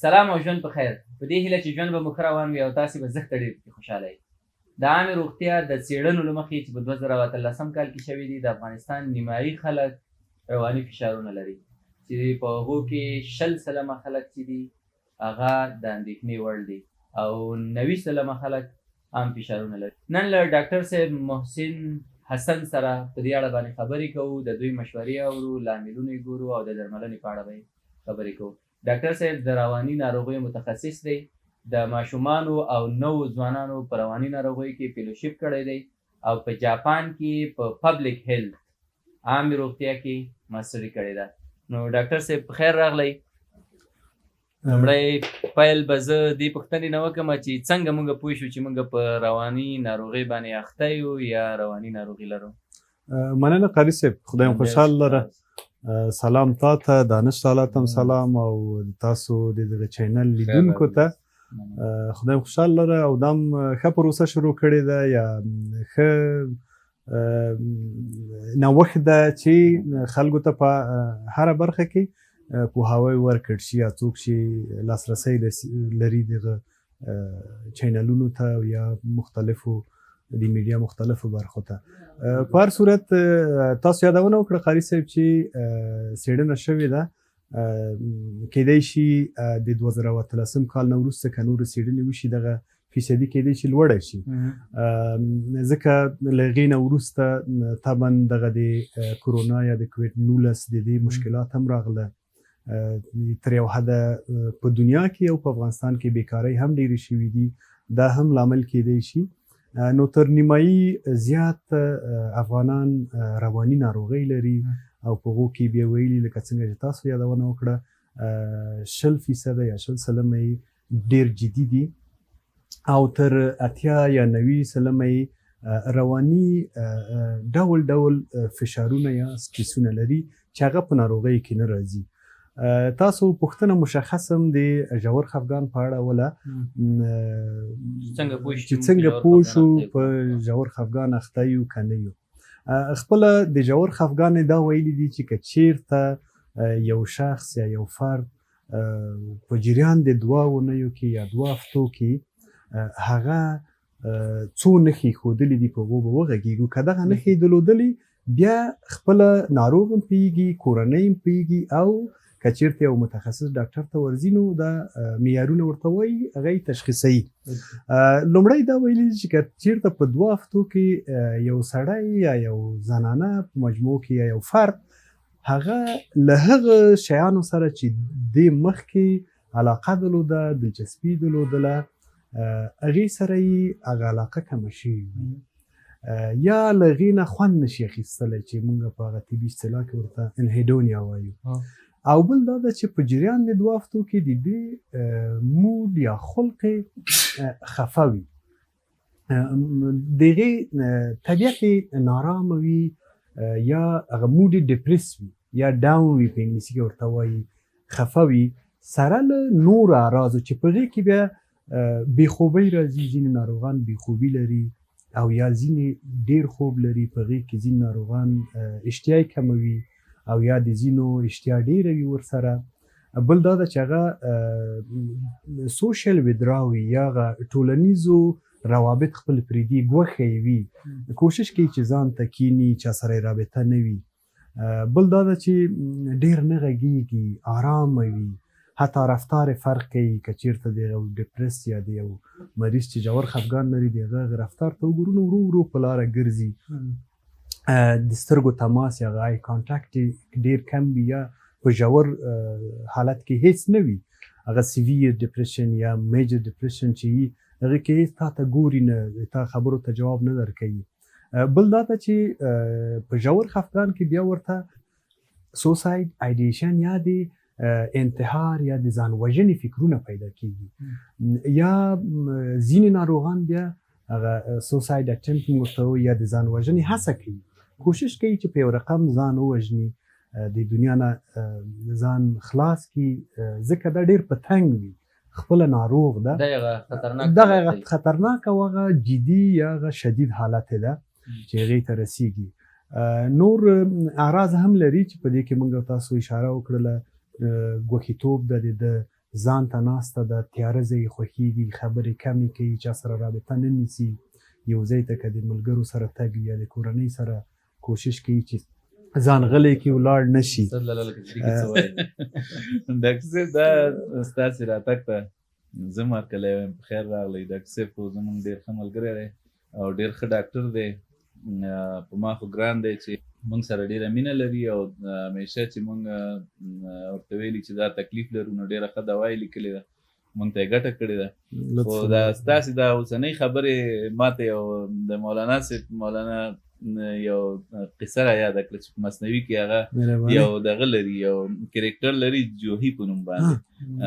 سلام او ژوند په خیر. په دې هیله چې ژوند به مو ښه روان وي او تاسې به زښته ډېر پکې خوشحاله یئ. د عامې روغتیا د څېړنو له مخې چې په 2018 کال کې شوي دي، د افغانستان نیمایي خلک رواني فشارونه لري، چې په هغو کې 20% خلک چې دي هغه د اندېښنې وړ دي او 90% خلک عام فشارونه لري. نن له ډاکټر صاحب محسن حسن سره په دې اړه باندې خبرې کوو، د دوی مشورې اورو، لاملونه یې ګورو او د درملنې په اړه به خبرې کوو. ډاکټر صاحب د رواني ناروغیو متخصص دی، د ماشومانو او نوو ځوانانو په رواني ناروغیو کې فیلوشپ کړی دی او په جاپان کې په پبلک هیلث عامې روغتیا کې ماسټري کړې ده. نو ډاکټر صاحب په خیر راغلی. لومړی پیل به زه دې پوښتنې نه وکړم چې څنګه موږ پوه شو چې موږ په رواني ناروغۍ باندې اخته یو یا رواني ناروغي لرو. مننه قاري صاحب، خدای مو خوشحال لره. سلام تا ته، دانش تعالی ته سلام او تاسو د دغه چینل لیدونکو ته خدای مو خوشحال لره او دا ښه پروسه شروع کړې ده یا ښه نوښت ده چې خلکو ته په هره برخه کې پوهاوی ورکړ شي یا څوک چې لاسرسی لري دغه چینلونو ته یا مختلفو د میډیا مختلفو برخو ته. په هر صورت تاسو یادونه وکړه قاري صاحب چې څېړنه شوې ده، کیدای شي د 2018 کال نه وروسته که نورې څېړنې وشي دغه فیصدي کیدای شي لوړه شي، ځکه له هغې نه وروسته طبعا دغه د کرونا یا د کوویډ 19 د دې مشکلات هم راغله، تر یو حده په دنیا کې او په افغانستان کې بیکارۍ هم ډېرې شوي دي، دا هم لامل کیدای شي. نو تر نیمایي زیات افغانان رواني ناروغۍ لري او په هغو کې بیا ویلي لکه څنګه چې تاسو یادونه وکړه 20% یا 20% ډېر جدي دي او تر 80 یا 90% رواني ډول ډول فشارونه یا سټریسونه لري چې هغه په ناروغۍ کې نه راځي. تاسو پوښتنه مشخص هم د ژور خفګان په اړه وله چې څنګه پوه شو په ژور خفګان اخته یو که نه یو. خپله د ژور خفګان دا ویلي دي چې که چیرته یو شخص یا یو فرد په جریان د 2 اونیو کې یا 2 هفتو کې هغه څو نښې ښودلي دي په هغو به وغږېږو. که دغه نښې درلودلي بیا خپله ناروغ هم پوهېږي، کورنۍ هم پوهېږي او که چیرته یو متخصص ډاکټر ته ورځي نو دا معیارونه ورته وایي هغه یې تشخیصوي. لومړی دا ویلي چې که چیرته په 2 هفتو کې یو سړی یا یو زنانه په مجموع کې یا یو فرد هغه له هغه شیانو سره چې دې مخکې علاقه درلوده، دلچسپي درلودله، هغې سره یې هغه علاقه کمه شوې وي یا له هغې نه خوند نشي اخیستلی چې موږ په هغه طبي اصطلاح کې ورته انهیډونیا وایو. او بل دا ده چې په جریان د 2 هفتو کې د دې مود یا خلق خفه وي، د هغې طبیعت نارامه وي یا هغه مود ډپریس وي یا ډاون وي په انګلیسي کې ورته وایي، خفه وي سره له نورو اعراضو چې په هغې کې بیا بېخوبۍ راځي. ځینې ناروغان بېخوبي لري او یا ځینې ډېر خوب لري، په هغې کې ځینې ناروغان اشتیا یې کموي او یا د ځینو اشتیا ډېره وي ورسره. بل دا ده چې هغه سوشل ودراوي یا هغه ټولنیزو روابط خپل پرېږدي، ګوښه یې وي، کوشش کوي چې ځان ته کیني، چا سره یې رابطه نه وي. بل دا ده چې ډېر نه غږېږي، آرامه وي، حتی رفتار فرق کوي. که چیرته د یو ډپرس یا د یو مریض چې ژور خفګان لري د هغه رفتار ته وګورو نو ورو ورو په لاره ګرځي، د سترګو تماس یا آی کانټاکټ ډېر کم وي یا په ژور حالت کې هیڅ نه وي، هغه سیویر ډپریشن یا میجر ډپریشن چې وي هغې کې هیڅ تا ته ګوري نه، تا خبرو ته جواب نه درکوي. بل دا ده چې په ژور خفګان کې بیا ورته سوساید ایډیشن یا د انتحار یا د ځان وژنې فکرونه پیدا کېږي یا ځینې ناروغان بیا هغه سوساید اټمپټ ورته وایي یا د ځان وژنې هڅه کوي، کوشش کوي چې په یو رقم ځان ووژني، د دنیا نه ځان خلاص کړي، ځکه دا ډېر په تنګ وي، خپله ناروغ ده، دغه خطرناک او هغه جدي یا هغه شدید حالت ده چې هغې ته رسیږي. نور اعراض هم لري چې په دې کې موږ تاسو اشاره وکړله، ګوښیتوب ده، د ځان ته ناسته ده، تیاره ځای یې خوښېږي، خبرې کمې کوي، چا سره رابطه نه نیسي، یو ځای ته که د ملګرو سره تګ یا د کورنۍ سره کوشش کوي چې ځان غلی کړي ولاړ نه شي. ډاکټر صاحب دا ستاسې راتګ ته زه هرکلی وایم په خیر راغلی. ډاکټر صاحب خو زمونږ ډېر ښه ملګری دی او ډېر ښه ډاکټر دی. په ما خو ګران دی چې مونږ سره ډېره مینه لري او همیشه چې مونږ ورته ویلي چې دا تکلیف لرو نو ډېره ښه دوا یې لیکلې ده، مونږ ته یې ګټه کړې ده. خو دا ستاسې دا اوسنۍ خبرې ما ته یو د مولانا صاحب یو قصه را یاده کړه چې په مثنوي کې هغه یو دغه لري، یو کرکټر لري جوهي په نوم باندې.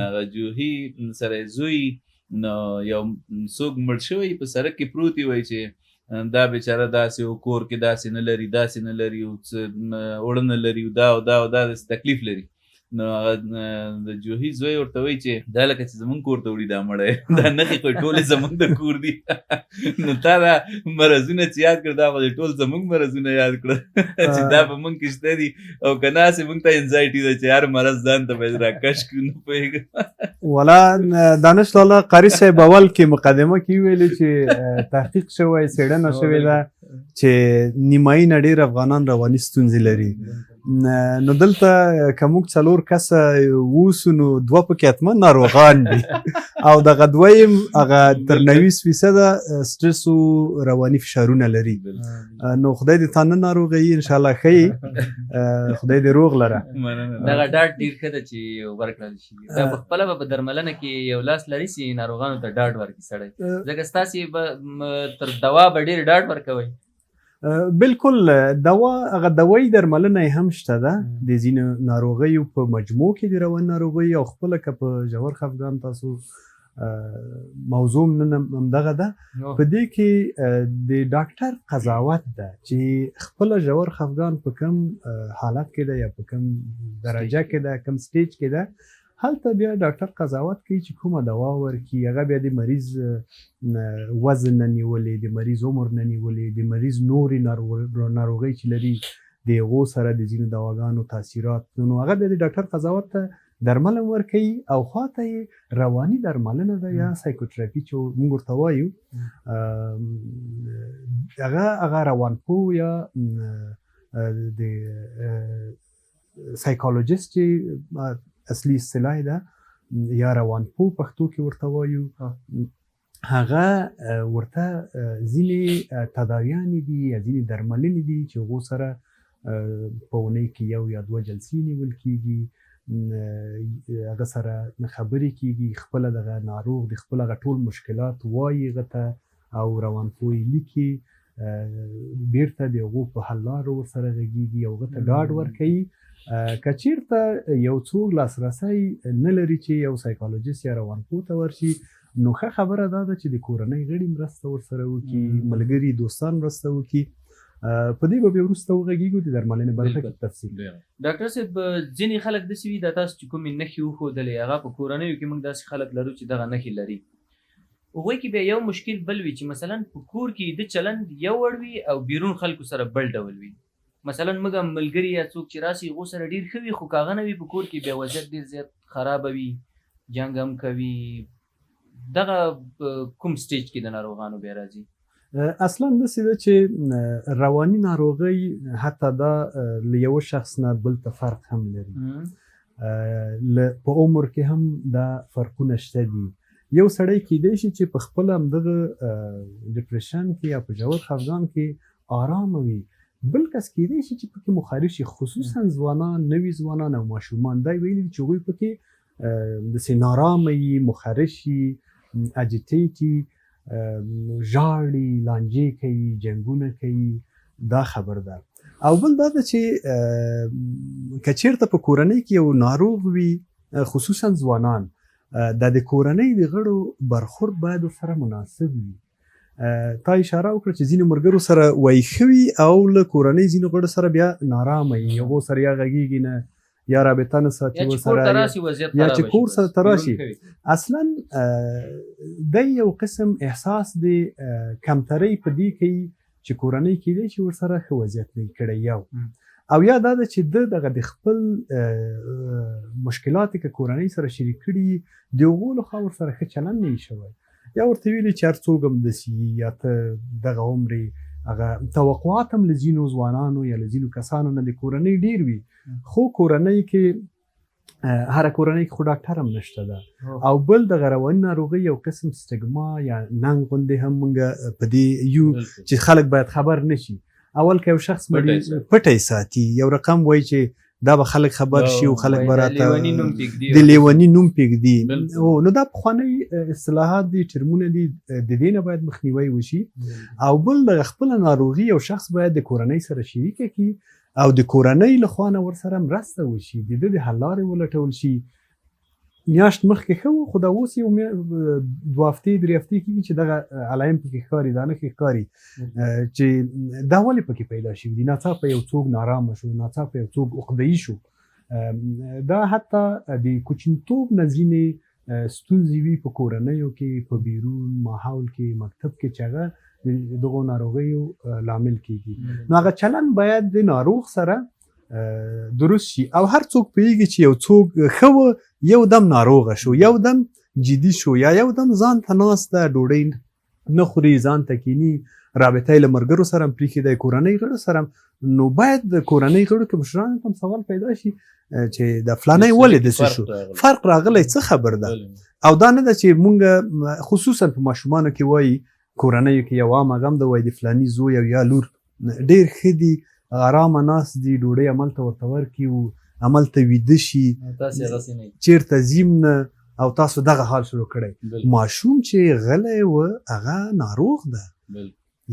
هغه جوهي سره زوی نو یو څوک مړ شوی په سړک کې پروت وي چې دا بیچاره داسې و، کور کې داسې نه لري، داسې نه لري، اوړه نه لري، دا او دا او دا داسې تکلیف لري. نو هغه د جوهي زوی ورته وایي چې دا لکه چې زمونږ کور ته وړي دا مړی، دا نښې خو ټولې زمونږ د کور دي. نو تا دا مرضونه چې یاد کړه دا خو ټول زمونږ مرضونه یاد کړه چې دا په مونږ کې شته دي او که نه هسې مونږ ته انزایټي ده چې هر مرض ځان ته باید راکش کړو. نه پوهېږم والا دانش لاله قاري صاحب اول کې مقدمه کې ویلي چې تحقیق شوی، څېړنه شوې ده چې نیمایي نه ډېر افغانان رواني ستونزې لري. نو دلته که موږ 4 کسه اوسو نو 2 پکې حتما ناروغان دي او دغه دویم هغه تر 90% سټرس او رواني فشارونه لري. نو خدای دې تا نه ناروغوي، انشاءالله ښه خدای دې روغ لره. دغه ډاډ ډېر ښه ده چې ورکړل شي. دا په خپله به په درملنه کې یو لاس لري چې ناروغانو ته ډاډ ورکړي سړی، ځکه ستاسې به تر دوا به ډېر ډاډ ورکوئ. بالکل دوا هغه دوایي درملنه یې هم شته ده د ځینو ناروغیو په مجموع کې د رواني ناروغیو او خپله که په ژور خفګان تاسو موضوع نن همدغه ده. په دې کې د ډاکټر قضاوت ده چې خپله ژور خفګان په کم حالت کې ده یا په کم درجه کې ده، کم سټیج کې ده، هلته بیا ډاکټر قضاوت کوي چې کومه دوا ورکړي. هغه بیا د مریض وزن نه نیولې، د مریض عمر نه نیولې، د مریض نورې ناروغۍ چې لري د هغو سره د ځینو دواګانو تاثیرات، نو هغه بیا د ډاکټر قضاوت ته درمل هم ورکوي او خواته یې رواني درملنه ده یا سایکوتراپي چې موږ ورته وایو. هغه روانپوه یا د سایکولوژیست چې اصلي اصطلاح ده یا روانپوه پښتو کې ورته وایو، هغه ورته ځینې تداویانې دي یا ځینې درملنې دي چې هغو سره په اونۍ کې 1 یا 2 جلسې نیول کېږي، هغه سره خبرې کېږي، خپله دغه ناروغ د خپل هغه ټول مشکلات وایي هغه ته او روانپوه یې لیکي، بیرته د هغو په حل لارو ورسره غږېږي او هغه ته ډاډ ورکوي. که چېرته یو څوک لاسرسی نه لري چې یو سایکولوژیست یا روانپوه ته ورشي، نو ښه خبره دا ده چې د کورنۍ غړي مرسته ورسره وکړي، ملګري دوستان مرسته وکړي. په دې به بیا وروسته وغږېږو د درملنې برخه کې تفصیل. ډاکټر صاحب ځینې خلک داسې وي دا تاسو چې کومې نښې وښودلې هغه په کورنیو کې موږ داسې خلک لرو چې دغه نښې لري. هغوی کې بیا یو مشکل بل وي چې مثلا په کور کې د چلند یو ډول وي او بیرون خلکو سره بل ډول وي. مثلا موږ ملګري یا څوک چې راسي هغو سره ډېر ښه وي، خو که هغه نه وي په کور کې بیا وضعیت ډېر زیات خرابه وي، جنګ هم کوي. دغه کوم سټیج کې د ناروغانو بیا راځي؟ اصلا داسې ده چې رواني ناروغۍ حتی دا له یوه شخص نه بل ته فرق هم لري، په عمر کې هم دا فرقونه شته دي. یو سړی کیدای شي چې په خپله همدغه ډپریشن کې یا په ژور خفګان کې آرامه وي، بل کس کیدای شي چې پکې مخالف شي، خصوصا ځوانان، نوي ځوانان او ماشومان. دا ویلي چې هغوی پکې داسې نارامه وي، مخرش شي، اجیټیټي، ژاړي، لانجې کوي، جنګونه کوي، دا خبر ده. او بل دا ده چې که چېرته په کورنۍ کې یو ناروغ وي، خصوصا ځوانان، دا د کورنۍ د غړو برخورد باید ورسره مناسب وي. تا اشاره وکړه چې ځینو ملګرو سره وایښه وي او له کورنۍ ځینو غړو سره بیا نارامه وي، هغو سره یا غږېږي نه یا رابطه نه ساتي ورسره، یا چې کور سره ته راشي. اصلا دی یو قسم احساس د کمترۍ په دې کوي چې کورنۍ کیدای شي ورسره ښه وضعیت نه کړی. یو او یا دا ده چې دغه د خپل مشکلات که کورنۍ سره شریک کړي د هغو لخوا ورسره ښه چلند نه وي شوی یا ورته ویلي چې هر څوک همداسې یا ته دغه عمر هغه توقعات هم له ځینو ځوانانو یا له ځینو کسانو نه د کورنۍ ډېر وي خو کورنۍ کې هره کورنۍ کې خو ډاکټر هم نشته ده او بل دغه رواني ناروغۍ یو قسم سټګما یا ننګ غوندې هم موږ په دې یو چې خلک باید خبر نشي اول که یو شخص پټی ساتي یو رقم وایي چې دا به خلک خبر شي او خلک به راته د لیوني نوم پرېږدي نو دا پخوانۍ اصطلاحات دي ټرمونه دي د دې نه باید مخنیوی وشي او بل دغه خپله ناروغي یو شخص باید د کورنۍ سره شریکه کړي او د کورنۍ له خوا نه ورسره مرسته وشي د ده د حل لارې ولټول شي میاشت مخکې ښه وو خو دا اوس یو 2 هفتې 3 هفتې کېږي چې دغه علایم پکې ښکاري دا نښې ښکاري چې دا ولې پکې پیدا شوي دي ناڅاپه یو څوک نارامه شو ناڅاپه یو څوک عقده‌ایي شو دا حتی د کوچنیتوب نه ځینې ستونزې وي په کورنیو کې په بیرون ماحول کې مکتب کې چې هغه دغو ناروغیو لامل کېږي نو هغه چلند باید د ناروغ سره درست شي او هر څوک پوهېږي چې یو څوک ښه و یو دم ناروغه شو یو دم جدي شو یا یو دم ځان ته ناسته ډوډۍ نه خوري ځان ته کیني رابطه یې له ملګرو سره هم پرېښې دی کورنۍ غړو سره نو باید د کورنۍ غړو کې مشرانو ته هم سوال پیدا شي چې د فلانی ولې داسې شو فرق راغلی څه خبر ده او دا نه ده چې مونږ خصوصا په ماشومانو کې وایي کورنیو کې یو عام غم ده وایي د فلاني زوی او یا لور ډېر ښه دي آرامه ناست دي ډوډۍ هملته ورته ورکړي او هملته ویده شي چېرته ځیم نه او تاسو دغه حال شروع کړی ماشوم چې غلی و هغه ناروغ ده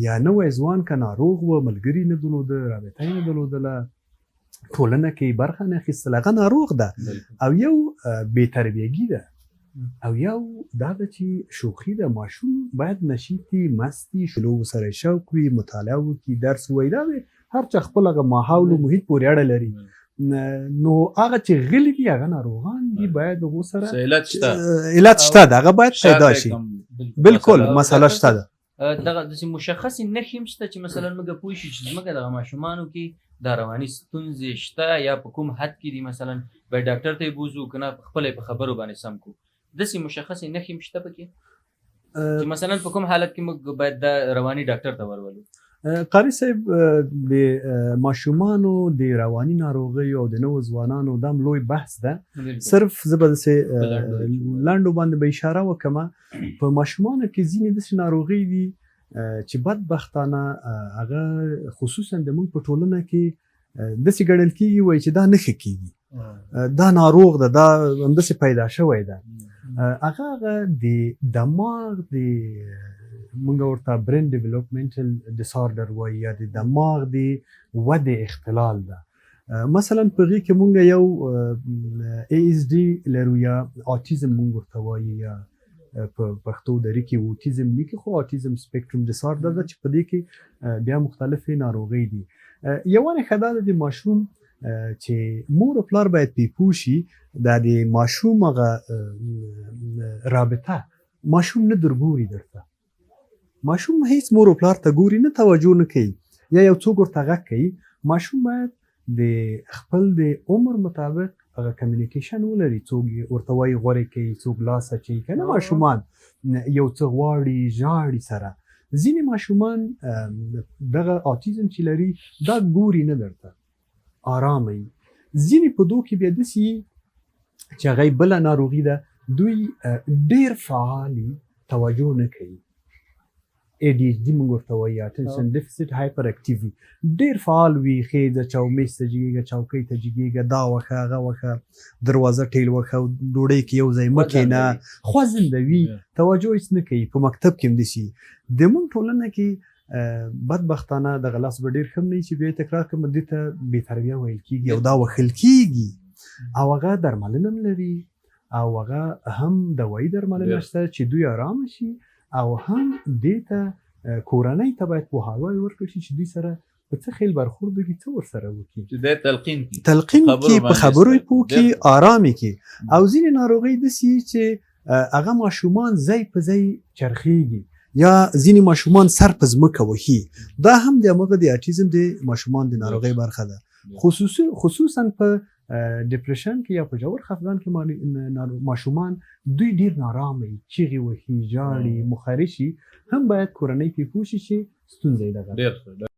یا نوی ځوان که ناروغ و ملګري نه درلوده رابطه یې نه درلودله ټولنه کې برخه نه اخیستله هغه ناروغ ده او یو بې تربیهګي ده او یو دا ده چې شوخي ده ماشوم باید نشیتي مستي شلو سره شوق وي مطالعه وکړي درس ووایي دا هر چا خپل هغه ماحول و محیط پورې اړه لري نو هغه چې غلي دي هغه ناروغان دي باید هغو سره علت شته ده هغه باید پیدا شي بالکل مسله شته ده دغه داسې مشخصې نښې هم شته چې مثلا موږ پوه شو چې زموږ دغه ماشومانو کې دا رواني ستونزې شته یا په کوم حد کې دي مثلا باید ډاکټر ته یې بوځو که نه خپله یې په خبرو باندې سم کړو داسې مشخصې نښې هم شته پکې چې مثلا په کوم حالت کې موږ باید دا رواني ډاکټر ته ورولو قاری صاحب د ماشومانو د رواني ناروغیو او د نوو ځوانانو دا لوی بحث ده صرف زه به داسې لنډو باندې به اشاره وکړم په ماشومانو کې ځینې داسې ناروغۍ دي چې بدبختانه هغه خصوصا د موږ په ټولنه کې داسې ګڼل کېږي وایي چې دا نه ښه کېږي دا ناروغ ده دا همداسې پیدا شوی ده هغه د دماغ د مونږ ورته برین ډیولپمنټل ډیسارډر وایي یا د دماغ د ودې اختلال ده مثلا په هغې کې مونږ یو ASD لرو یا آټیزم مونږ ورته وایي یا په پښتو دري کې اوټیزم لیکي خو آټیزم سپیکټروم ډیسارډر ده چې په دې کې بیا مختلفې ناروغۍ دي یوه نښه دا ده د ماشوم چې مور او پلار باید پې پوه شي دا د ماشوم هغه رابطه ماشوم نه درګوري درته ماشوم هیڅ مور او پلار ته ګوري نه توجه نه کوي یا یو څوک ورته غږ کوي ماشوم باید د خپل د عمر مطابق هغه کمیونیکیشن ولري څوک ورته وایي غورې کوي څوک لاس اچوي که نه ماشومان یو څه غواړي ژاړي سره ځینې ماشومان دغه آټیزم چې لري دا ګوري نه درته آرامه وي ځینې په دو کې بیا داسې چې هغه بله ناروغي ده دوی ډېر فعالي توجه نه کوي ADHD موږ ورته وایي اټنشن ډیفیسټ هایپر اکټیو وي ډېر فعال وي خېځه چاومیز ته جګېږه چوکۍ ته جګېږه دا وښه هغه وښه دروازه ټیل وښه ډوډۍ کې یو ځای مه کښېنه خوځنده وي توجه هېڅ نه کوي په مکتب کې هم داسې د موږ ټولنه کې بدبختانه دغه لاس به ډېر ښه هم نه وي چې بیا یې تکرار کړم دې ته بې تربیه ویل کېږي او دا وښل کېږي او هغه درملنه هم لري او هغه هم دوایي درملنه شته چې دوی ارامه شي او هم دې ته کورنۍ ته باید پوهاوی ورکړل شي چې دوی سره په څه خیل برخورد وکړي څه ورسره وکړي چې دی تلقین کړي په خبرو یې پوه کړي ارامې کړي او ځینې ناروغۍ داسې چې هغه ماشومان ځای په ځای چرخېږي یا ځینې ماشومان سر په ځمکه وهي دا هم د همغه د اټیزم د ماشومان د ناروغۍ برخه ده خصوصا په ډیپریشن کې یا په ژور خفګان کې ماشومان دوی ډیر نارامه وي، چیغې وهي، ژاړي، مخرشي، هم باید کورنۍ پې پوه شي چې ستونزه یې دغه ډېر